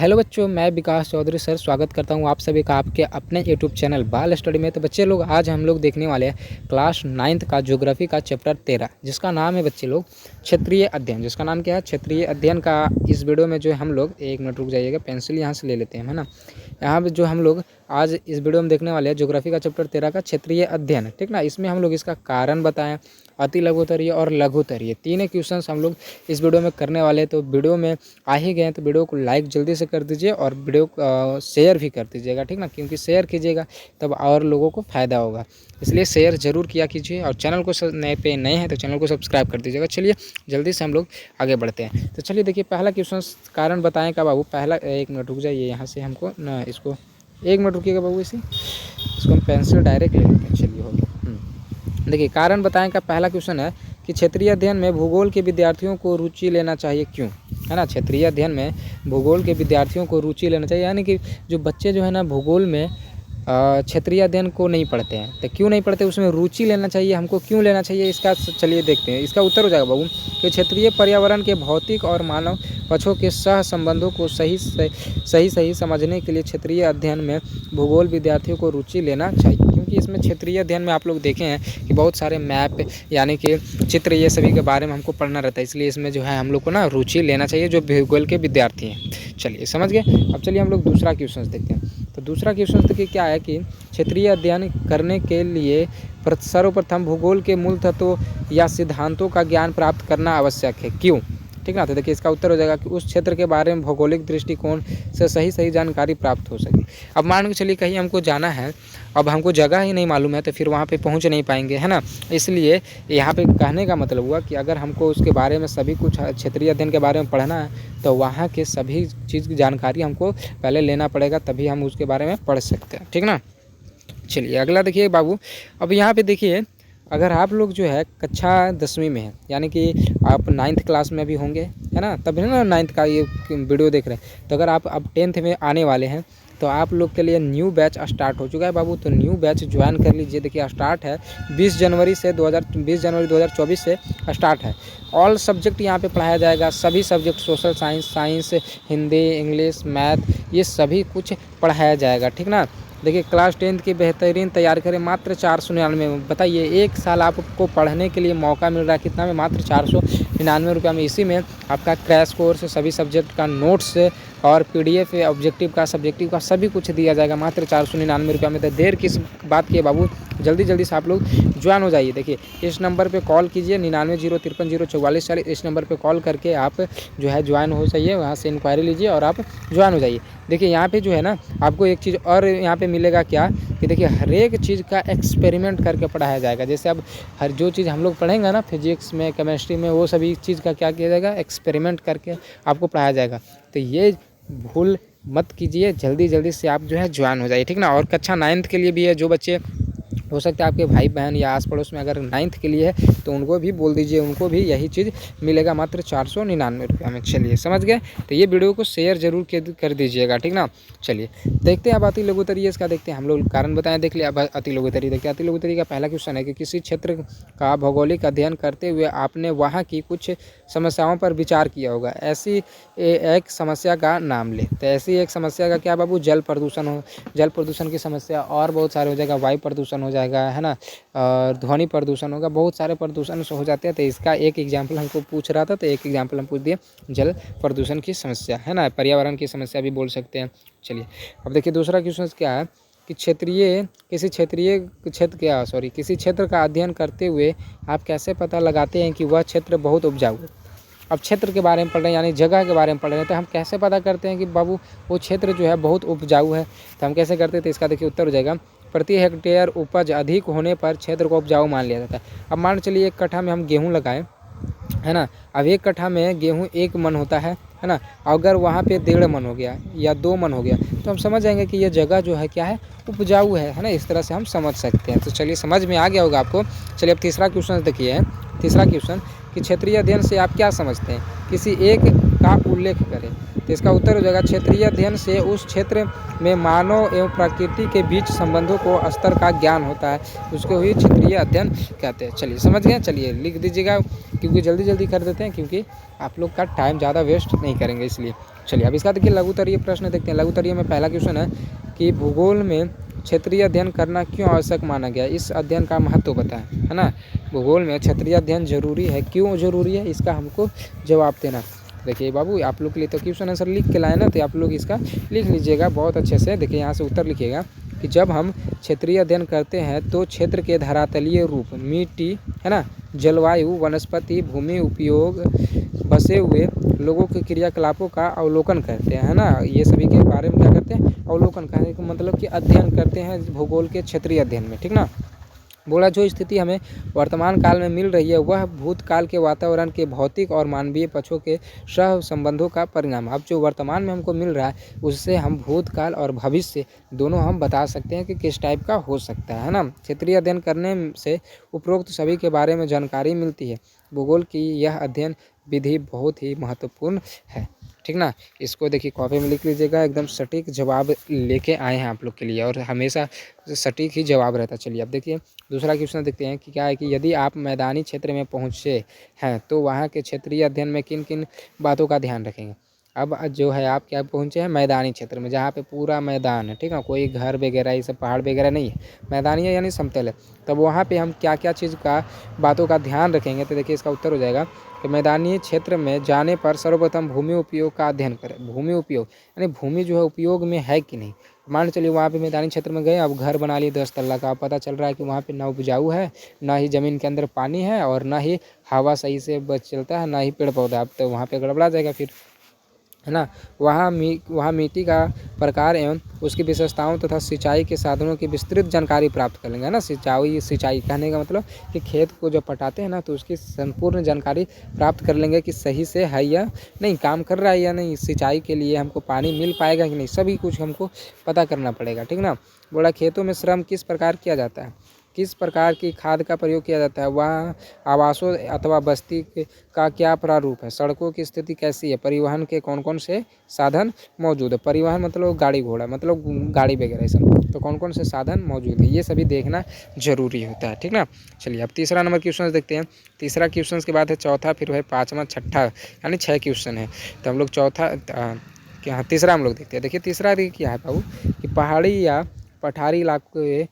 Hello बच्चों, मैं विकास Chaudhary sir स्वागत करता हूं आप सभी का आपके अपने यूट्यूब चैनल बाल स्टडी में। तो बच्चे लोग आज हम लोग देखने वाले हैं क्लास 9th का ज्योग्राफी का चैप्टर 13 जिसका नाम है बच्चे लोग क्षेत्रीय अध्ययन। जिसका नाम क्या है? क्षेत्रीय अध्ययन का इस वीडियो में जो हम लोग, एक मिनट रुक जाइएगा, पेंसिल यहाँ से ले लेते हैं, है ना। यहाँ पर जो हम लोग आज इस वीडियो में देखने वाले हैं ज्योग्राफी का चैप्टर 13 का क्षेत्रीय अध्ययन, ठीक ना। इसमें हम लोग इसका कारण बताएं, अति लघुत्तरीय और लघुत्तरीय तीन क्वेश्चंस हम लोग इस वीडियो में करने वाले हैं। तो वीडियो में आ ही गए तो वीडियो को लाइक जल्दी से कर दीजिए और वीडियो को शेयर भी कर दीजिएगा, ठीक ना, क्योंकि शेयर कीजिएगा तब और लोगों को फ़ायदा होगा, इसलिए शेयर ज़रूर किया कीजिए। और चैनल को नए हैं तो चैनल को सब्सक्राइब कर दीजिएगा। चलिए जल्दी से हम लोग आगे बढ़ते हैं। तो चलिए देखिए, पहला क्वेश्चन कारण बताएं का बाबू। पहला, एक मिनट रुक जाइए, यहाँ से हमको ना इसको, एक मिनट रुकिएगा बाबू, इसको हम पेंसिल डायरेक्ट ले लेते हैं। चलिए हो गया। देखिए, कारण बताएं का पहला क्वेश्चन है कि क्षेत्रीय अध्ययन में भूगोल के विद्यार्थियों को रुचि लेना चाहिए, क्यों? है ना, क्षेत्रीय अध्ययन में भूगोल के विद्यार्थियों को रुचि लेना चाहिए, यानी कि जो बच्चे जो है ना भूगोल में क्षेत्रीय अध्ययन को नहीं पढ़ते हैं, तो क्यों नहीं पढ़ते, उसमें रुचि लेना चाहिए हमको, क्यों लेना चाहिए, इसका चलिए देखते हैं। इसका उत्तर हो जाएगा बाबू कि क्षेत्रीय पर्यावरण के भौतिक और मानव पक्षों के सह संबंधों को सही समझने के लिए क्षेत्रीय अध्ययन में भूगोल विद्यार्थियों को रुचि लेना चाहिए। क्योंकि इसमें क्षेत्रीय अध्ययन में आप लोग देखे हैं कि बहुत सारे मैप यानी कि चित्र, ये सभी के बारे में हमको पढ़ना रहता है, इसलिए इसमें जो है हम लोग को ना रुचि लेना चाहिए जो भूगोल के विद्यार्थी हैं। चलिए समझ गए। अब चलिए हम लोग दूसरा क्वेश्चन देखते हैं। तो दूसरा क्वेश्चन देखिए क्या है कि क्षेत्रीय अध्ययन करने के लिए सर्वप्रथम भूगोल के मूल तत्वों या सिद्धांतों का ज्ञान प्राप्त करना आवश्यक है, क्यों? ठीक ना। तो देखिए इसका उत्तर हो जाएगा कि उस क्षेत्र के बारे में भौगोलिक दृष्टिकोण से सही जानकारी प्राप्त हो सके। अब मान के चलिए कहीं हमको जाना है, अब हमको जगह ही नहीं मालूम है तो फिर वहाँ पे पहुँच नहीं पाएंगे, है ना। इसलिए यहाँ पे कहने का मतलब हुआ कि अगर हमको उसके बारे में सभी कुछ क्षेत्रीय अध्ययन के बारे में पढ़ना है तो वहाँ के सभी चीज़ की जानकारी हमको पहले लेना पड़ेगा, तभी हम उसके बारे में पढ़ सकते हैं, ठीक ना। चलिए अगला देखिए बाबू। अब यहाँ पे देखिए, अगर आप लोग जो है कक्षा 10वीं में है, यानी कि आप 9th क्लास में भी होंगे, है ना, तभी ना 9th का ये वीडियो देख रहे हैं। तो अगर आप अब 10th में आने वाले हैं तो आप लोग के लिए न्यू बैच स्टार्ट हो चुका है बाबू। तो न्यू बैच ज्वाइन कर लीजिए। देखिए स्टार्ट है 20 जनवरी 2024 से स्टार्ट है। ऑल सब्जेक्ट यहाँ पे पढ़ाया जाएगा, सभी subject, social science, Hindi, English, math, ये सभी कुछ पढ़ाया जाएगा, ठीक ना। देखिए क्लास 10th की बेहतरीन तैयारी करें मात्र 499 में। बताइए, एक साल आपको पढ़ने के लिए मौका मिल रहा है, कितना में? मात्र 499 रुपये में। इसी में आपका क्रैश कोर्स, सभी सब्जेक्ट का नोट्स और PDF, ऑब्जेक्टिव का, सब्जेक्टिव का, सभी कुछ दिया जाएगा मात्र 499 रुपये में। तो देर किस बात की है बाबू, जल्दी से आप लोग ज्वाइन हो जाइए। देखिए इस नंबर पे कॉल कीजिए 9905304440। इस नंबर पे कॉल करके आप जो है ज्वाइन हो जाइए, वहाँ से इंक्वायरी लीजिए और आप ज्वाइन हो जाइए। देखिए यहाँ पे जो है ना आपको एक चीज़ और यहाँ पे मिलेगा क्या कि देखिए हर एक चीज़ का एक्सपेरिमेंट करके पढ़ाया जाएगा। जैसे अब हर जो चीज़ हम लोग पढ़ेंगे ना, फिजिक्स में, केमिस्ट्री में, वो सभी चीज़ का क्या किया जाएगा, एक्सपेरिमेंट करके आपको पढ़ाया जाएगा। तो ये भूल मत कीजिए, जल्दी से आप जो है ज्वाइन हो जाइए, ठीक ना। और कक्षा 9th के लिए भी है, जो बच्चे हो सकता है आपके भाई बहन या आस पड़ोस में अगर 9th के लिए है तो उनको भी बोल दीजिए, उनको भी यही चीज़ मिलेगा मात्र 499 रुपये में। चलिए समझ गए। तो ये वीडियो को शेयर जरूर कर दीजिएगा, ठीक ना। चलिए देखते हैं अब अति लघुत्तरीय इसका देखते हैं। हम लोग कारण बताएं देख लिया, अब अति लघुत्तरीय देखते हैं। अति लघुत्तरीय का पहला क्वेश्चन है कि किसी क्षेत्र का भौगोलिक अध्ययन करते हुए आपने वहाँ की कुछ समस्याओं पर विचार किया होगा, ऐसी एक समस्या का नाम ले। तो ऐसी एक समस्या का क्या बाबू? जल प्रदूषण की समस्या, और बहुत सारे हो जाएगा, वायु प्रदूषण हो जाएगा, है ना, और ध्वनि प्रदूषण होगा, बहुत सारे प्रदूषण हो जाते हैं। तो इसका एक एग्जाम्पल हमको पूछ रहा था, तो एक एग्जाम्पल हम पूछ दिए, जल प्रदूषण की समस्या, है ना, पर्यावरण की समस्या भी बोल सकते हैं। चलिए अब देखिए दूसरा क्वेश्चन क्या है कि किसी क्षेत्र का अध्ययन करते हुए आप कैसे पता लगाते हैं कि वह क्षेत्र बहुत उपजाऊ है। अब क्षेत्र के बारे में पढ़ रहे हैं, यानी जगह के बारे में पढ़ रहे हैं, तो हम कैसे पता करते हैं कि बाबू वो क्षेत्र जो है बहुत उपजाऊ है, तो हम कैसे करते थे? इसका देखिए उत्तर हो जाएगा, प्रति हेक्टेयर उपज अधिक होने पर क्षेत्र को उपजाऊ मान लिया जाता है। अब मान चलिए 1 कट्ठा में हम गेहूँ लगाएं, है ना। अब 1 कट्ठा में गेहूँ 1 मन होता है ना। अगर वहाँ पे 1.5 मन हो गया या 2 मन हो गया तो हम समझ जाएंगे कि ये जगह जो है क्या है, उपजाऊ है ना। इस तरह से हम समझ सकते हैं। तो चलिए समझ में आ गया होगा आपको। चलिए अब तीसरा क्वेश्चन देखिए। तीसरा क्वेश्चन कि क्षेत्रीय अध्ययन से आप क्या समझते हैं? किसी एक का उल्लेख करें। तो इसका उत्तर हो जाएगा क्षेत्रीय अध्ययन से उस क्षेत्र में मानव एवं प्रकृति के बीच संबंधों को स्तर का ज्ञान होता है, उसको ही क्षेत्रीय अध्ययन कहते हैं। चलिए समझ गए, चलिए लिख दीजिएगा, क्योंकि जल्दी जल्दी कर देते हैं, क्योंकि आप लोग का टाइम ज़्यादा वेस्ट नहीं करेंगे इसलिए। चलिए अब इसका देखिए लघुत्तरीय प्रश्न देखते हैं। लघुत्तरीय में पहला क्वेश्चन है कि भूगोल में क्षेत्रीय अध्ययन करना क्यों आवश्यक माना गया, इस अध्ययन का महत्व बताएं, है ना। भूगोल में क्षेत्रीय अध्ययन जरूरी है, क्यों जरूरी है, इसका हमको जवाब देना। देखिए बाबू, आप लोग के लिए तो क्वेश्चन आंसर लिख के लाए ना, तो आप लोग इसका लिख लीजिएगा बहुत अच्छे से। देखिए यहाँ से उत्तर लिखिएगा कि जब हम क्षेत्रीय अध्ययन करते हैं तो क्षेत्र के धरातलीय रूप, मिट्टी, है ना, जलवायु, वनस्पति, भूमि उपयोग, बसे हुए लोगों के क्रियाकलापों का अवलोकन करते हैं, है ना। ये सभी के बारे में क्या करते हैं, अवलोकन करने का मतलब कि अध्ययन करते हैं भूगोल के क्षेत्रीय अध्ययन में, ठीक ना। बोला जो स्थिति हमें वर्तमान काल में मिल रही है वह भूतकाल के वातावरण के भौतिक और मानवीय पक्षों के सह संबंधों का परिणाम। अब जो वर्तमान में हमको मिल रहा है उससे हम भूतकाल और भविष्य दोनों हम बता सकते हैं कि किस टाइप का हो सकता है ना। क्षेत्रीय अध्ययन करने से उपरोक्त सभी के बारे में जानकारी मिलती है। भूगोल की यह अध्ययन विधि बहुत ही महत्वपूर्ण है, ठीक ना। इसको देखिए कॉपी में लिख लीजिएगा, एकदम सटीक जवाब लेके आए हैं आप लोग के लिए, और हमेशा सटीक ही जवाब रहता है। चलिए अब देखिए दूसरा क्वेश्चन देखते हैं कि क्या है कि यदि आप मैदानी क्षेत्र में पहुँचे हैं तो वहाँ के क्षेत्रीय अध्ययन में किन किन बातों का ध्यान रखेंगे। अब जो है आप क्या पहुँचे हैं मैदानी क्षेत्र में, जहाँ पे पूरा मैदान है, ठीक है, कोई घर वगैरह ये सब पहाड़ वगैरह नहीं है, मैदानी है यानी समतल है। तब वहाँ पे हम क्या क्या चीज़ का बातों का ध्यान रखेंगे, तो देखिए इसका उत्तर हो जाएगा कि मैदानी क्षेत्र में जाने पर सर्वप्रथम भूमि उपयोग का अध्ययन करें। भूमि उपयोग यानी भूमि जो है उपयोग में है कि नहीं। मान चलिए वहाँ पे मैदानी क्षेत्र में गए, अब घर बना लिए 10 तल्ला का, पता चल रहा है कि वहाँ पे ना उपजाऊ है, ना ही ज़मीन के अंदर पानी है, और ना ही हवा सही से चलता है, ना ही पेड़ पौधा। अब तो वहाँ पे गड़बड़ा जाएगा फिर, है ना। वहाँ मिट्टी का प्रकार एवं उसकी विशेषताओं तथा सिंचाई के साधनों की विस्तृत जानकारी प्राप्त कर लेंगे, है ना। सिंचाई कहने का मतलब कि खेत को जब पटाते हैं ना तो उसकी संपूर्ण जानकारी प्राप्त कर लेंगे कि सही से है या नहीं, काम कर रहा है या नहीं, सिंचाई के लिए हमको पानी मिल पाएगा कि नहीं, सभी कुछ हमको पता करना पड़ेगा, ठीक ना। बोला खेतों में श्रम किस प्रकार किया जाता है, किस प्रकार की खाद का प्रयोग किया जाता है, वहाँ आवासों अथवा बस्ती का क्या प्रारूप है, सड़कों की स्थिति कैसी है, परिवहन के कौन कौन से साधन मौजूद है। परिवहन मतलब गाड़ी घोड़ा, मतलब गाड़ी वगैरह सब, तो कौन कौन से साधन मौजूद है, ये सभी देखना जरूरी होता है, ठीक ना। चलिए अब तीसरा नंबर क्वेश्चन देखते हैं। तीसरा क्वेश्चन के बाद है चौथा, फिर है पाँचवा, छठा, यानी 6 क्वेश्चन है। तो हम लोग चौथा क्या तीसरा हम लोग देखते हैं। देखिए तीसरा क्या है बाबू कि पहाड़ी या पठारी इलाके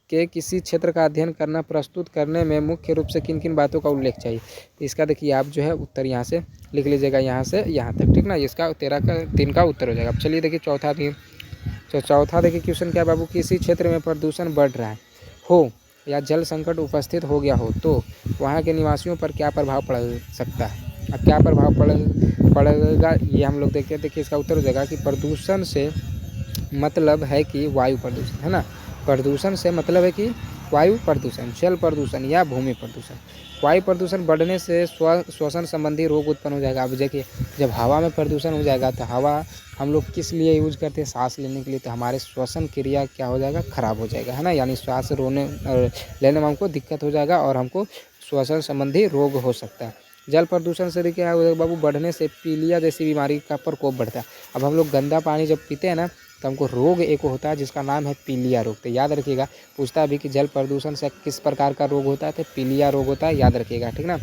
के किसी क्षेत्र का अध्ययन करना प्रस्तुत करने में मुख्य रूप से किन किन बातों का उल्लेख चाहिए। तो इसका देखिए आप जो है उत्तर यहाँ से लिख लीजिएगा, यहाँ से यहाँ तक, ठीक ना। इसका 3 का उत्तर हो जाएगा। अब चलिए देखिए चौथा देखिए क्वेश्चन क्या है बाबू, किसी क्षेत्र में प्रदूषण बढ़ रहा है हो या जल संकट उपस्थित हो गया हो तो वहाँ के निवासियों पर क्या प्रभाव पड़ सकता है। अब क्या प्रभाव पड़ेगा ये हम लोग देखते हैं। देखिए इसका उत्तर हो जाएगा कि प्रदूषण से मतलब है कि वायु प्रदूषण, है ना। प्रदूषण से मतलब है कि वायु प्रदूषण, जल प्रदूषण या भूमि प्रदूषण। वायु प्रदूषण बढ़ने से श्वसन संबंधी रोग उत्पन्न हो जाएगा। अब देखिए जब हवा में प्रदूषण हो जाएगा तो हवा हम लोग किस लिए यूज करते हैं, सांस लेने के लिए, तो हमारे श्वसन क्रिया क्या हो जाएगा, खराब हो जाएगा, है ना। यानी श्वास लेने में हमको दिक्कत हो जाएगा और हमको श्वसन संबंधी रोग हो सकता है। जल प्रदूषण से क्या हो जाएगा बाबू, बढ़ने से पीलिया जैसी बीमारी का प्रकोप बढ़ता है। अब हम लोग गंदा पानी जब पीते हैं ना तो हमको रोग एक होता है जिसका नाम है पीलिया रोग। तो याद रखिएगा, पूछता है भी कि जल प्रदूषण से किस प्रकार का रोग होता है, तो पीलिया रोग होता है, याद रखिएगा, ठीक ना।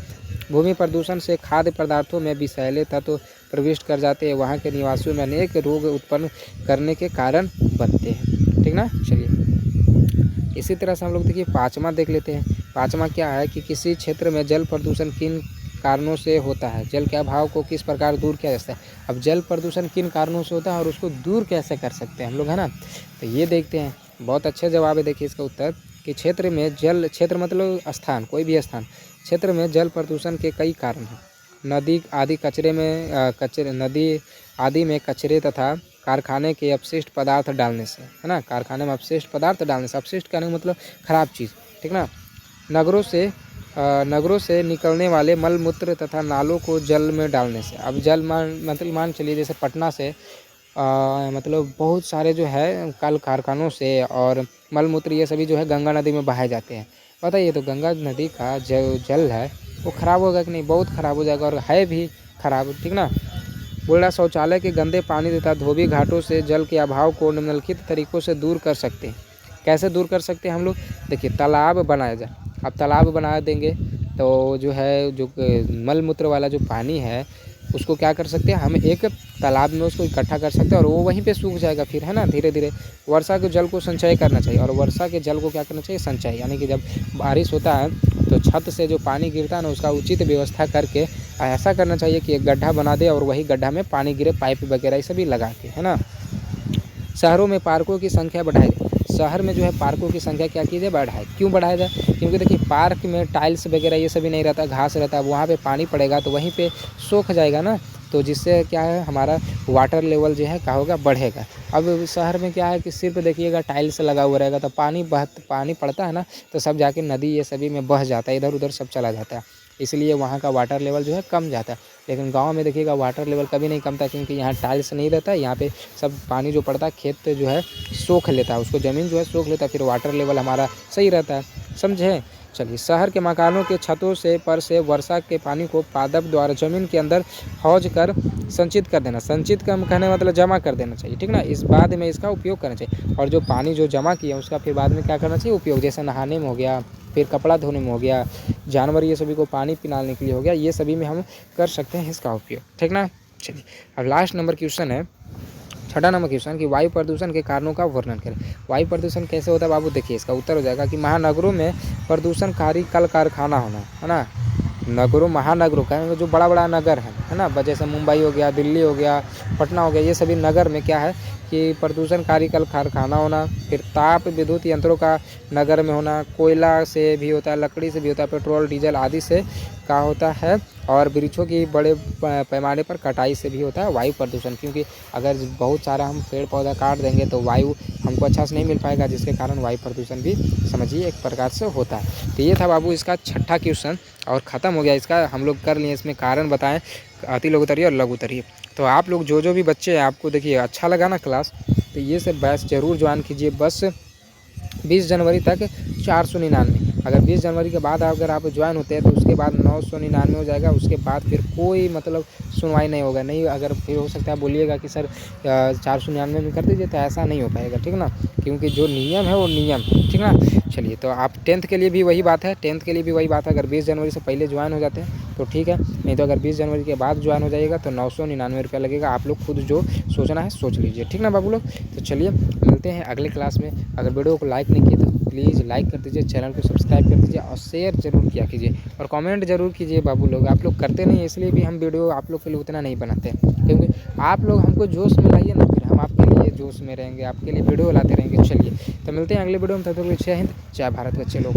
भूमि प्रदूषण से खाद्य पदार्थों में विषैले तत्व प्रविष्ट कर जाते हैं, वहाँ के निवासियों में अनेक रोग उत्पन्न करने के कारण बनते हैं, ठीक ना। चलिए इसी तरह से हम लोग देखिए पाँचवा देख लेते हैं। पाँचवा क्या है कि किसी क्षेत्र में जल प्रदूषण किन कारणों से होता है, जल के अभाव को किस प्रकार दूर किया जा सकता है। अब जल प्रदूषण किन कारणों से होता है और उसको दूर कैसे कर सकते हैं हम लोग, है ना। तो ये देखते हैं, बहुत अच्छा जवाब है। देखिए इसका उत्तर कि क्षेत्र में जल, क्षेत्र मतलब स्थान, कोई भी स्थान, क्षेत्र में जल प्रदूषण के कई कारण हैं। नदी आदि में कचरे तथा कारखाने के अपशिष्ट पदार्थ डालने से, है ना। कारखाने में अपशिष्ट पदार्थ डालने से, अपशिष्ट कहने का मतलब खराब चीज़, ठीक ना। नगरों से निकलने वाले मल मूत्र तथा नालों को जल में डालने से। अब जल मान चलिए जैसे पटना से मतलब बहुत सारे जो है कल कारखानों से और मल मूत्र ये सभी जो है गंगा नदी में बहाए जाते हैं। बताइए तो गंगा नदी का जो जल है वो ख़राब होगा कि नहीं, बहुत ख़राब हो जाएगा और है भी ख़राब, ठीक ना। बोल रहा शौचालय के गंदे पानी तथा धोबी घाटों से जल के अभाव को निम्नलिखित तरीकों से दूर कर सकते हैं। कैसे दूर कर सकते हैं हम लोग? देखिए, तालाब बनाया जाए। अब तालाब बना देंगे तो जो है जो मल मूत्र वाला जो पानी है उसको क्या कर सकते हैं हम, एक तालाब में उसको इकट्ठा कर सकते हैं और वो वहीं पे सूख जाएगा फिर, है ना। धीरे धीरे वर्षा के जल को संचय करना चाहिए, और वर्षा के जल को क्या करना चाहिए? संचय, यानी कि जब बारिश होता है तो छत से जो पानी गिरता है ना उसका उचित व्यवस्था करके ऐसा करना चाहिए कि एक गड्ढा बना दे और वही गड्ढा में पानी गिरे, पाइप वगैरह ये सभी लगा के, है ना। शहरों में पार्कों की संख्या बढ़ाई जाए। शहर में जो है पार्कों की संख्या क्या की जाए? बढ़ाए। क्यों बढ़ाया जाए? क्योंकि देखिए पार्क में टाइल्स वगैरह ये सभी नहीं रहता, घास रहता है, वहाँ पे पानी पड़ेगा तो वहीं पे सूख जाएगा ना, तो जिससे क्या है हमारा वाटर लेवल जो है क्या होगा? बढ़ेगा। अब शहर में क्या है कि सिर्फ देखिएगा टाइल्स लगा हुआ रहेगा तो पानी पड़ता है ना तो सब जाके नदी ये सभी में बह जाता है, इधर उधर सब चला जाता है, इसलिए वहाँ का वाटर लेवल जो है कम जाता है। लेकिन गांव में देखिएगा वाटर लेवल कभी नहीं कमता, क्योंकि यहाँ टाइल्स नहीं रहता है, यहाँ पे सब पानी जो पड़ता है खेत पे जो है सोख लेता है, उसको ज़मीन जो है सोख लेता है, फिर वाटर लेवल हमारा सही रहता है। समझे? चलिए, शहर के मकानों के छतों से पर से वर्षा के पानी को पादप द्वारा जमीन के अंदर हौज कर संचित कर देना। संचित का कहने मतलब जमा कर देना चाहिए, ठीक ना। इस बाद में इसका उपयोग करना चाहिए, और जो पानी जो जमा किया उसका फिर बाद में क्या करना चाहिए? उपयोग, जैसे नहाने में हो गया, फिर कपड़ा धोने में हो गया, जानवर ये सभी को पानी पिलाने के लिए हो गया, ये सभी में हम कर सकते हैं इसका उपयोग, ठीक ना। चलिए, अब लास्ट नंबर क्वेश्चन है, छठा नंबर क्वेश्चन कि वायु प्रदूषण के कारणों का वर्णन करें। वायु प्रदूषण कैसे होता है बाबू? देखिए, इसका उत्तर हो जाएगा कि महानगरों में प्रदूषणकारी कल कारखाना होना, है ना। नगरों, महानगरों का जो बड़ा बड़ा नगर है ना, जैसे मुंबई हो गया, दिल्ली हो गया, पटना हो गया, ये सभी नगर में क्या है कि प्रदूषणकारी कल कारखाना होना। फिर ताप विद्युत यंत्रों का नगर में होना, कोयला से भी होता है, लकड़ी से भी होता है, पेट्रोल डीजल आदि से का होता है, और वृक्षों की बड़े पैमाने पर कटाई से भी होता है वायु प्रदूषण। क्योंकि अगर बहुत सारा हम पेड़ पौधा काट देंगे तो वायु हमको अच्छा से नहीं मिल पाएगा, जिसके कारण वायु प्रदूषण भी समझिए एक प्रकार से होता है। तो ये था बाबू इसका छठा क्वेश्चन, और ख़त्म हो गया इसका, हम लोग कर लिए, इसमें कारण बताएं अति लघु उत्तरीय और लघु उत्तरीय। तो आप लोग जो भी बच्चे हैं, आपको देखिए अच्छा लगा ना क्लास, तो ये सब बैच ज़रूर ज्वाइन कीजिए। बस 20 जनवरी तक 499, अगर 20 जनवरी के बाद अगर आप ज्वाइन होते हैं तो उसके बाद 999 हो जाएगा, उसके बाद फिर कोई मतलब सुनवाई नहीं होगा। नहीं, अगर फिर हो सकता है बोलिएगा कि सर 499 में कर दीजिए, तो ऐसा नहीं हो पाएगा, ठीक ना, क्योंकि जो नियम है वो नियम है, ठीक ना। चलिए, तो आप 10th के लिए भी वही बात है, 10th के लिए भी वही बात है, अगर 20 जनवरी से पहले ज्वाइन हो जाते हैं तो ठीक है, नहीं तो अगर 20 जनवरी के बाद ज्वाइन हो जाइएगा तो 999 रुपया लगेगा। आप लोग खुद जो सोचना है सोच लीजिए, ठीक ना बाबू लोग। तो चलिए मिलते हैं अगले क्लास में। अगर वीडियो को लाइक नहीं किए तो प्लीज़ लाइक कर दीजिए, चैनल को सब्सक्राइब कर दीजिए और शेयर जरूर किया कीजिए, और कमेंट जरूर कीजिए बाबू लोग। आप लोग करते नहीं, इसलिए भी हम वीडियो आप लोग के लिए उतना नहीं बनाते हैं, क्योंकि आप लोग हमको जोश में लाइए ना, फिर हम आपके लिए जोश में रहेंगे, आपके लिए वीडियो लाते रहेंगे। चलिए, तो मिलते हैं अगले वीडियो में, तब तक जय हिंद, जय भारत बच्चे लोग।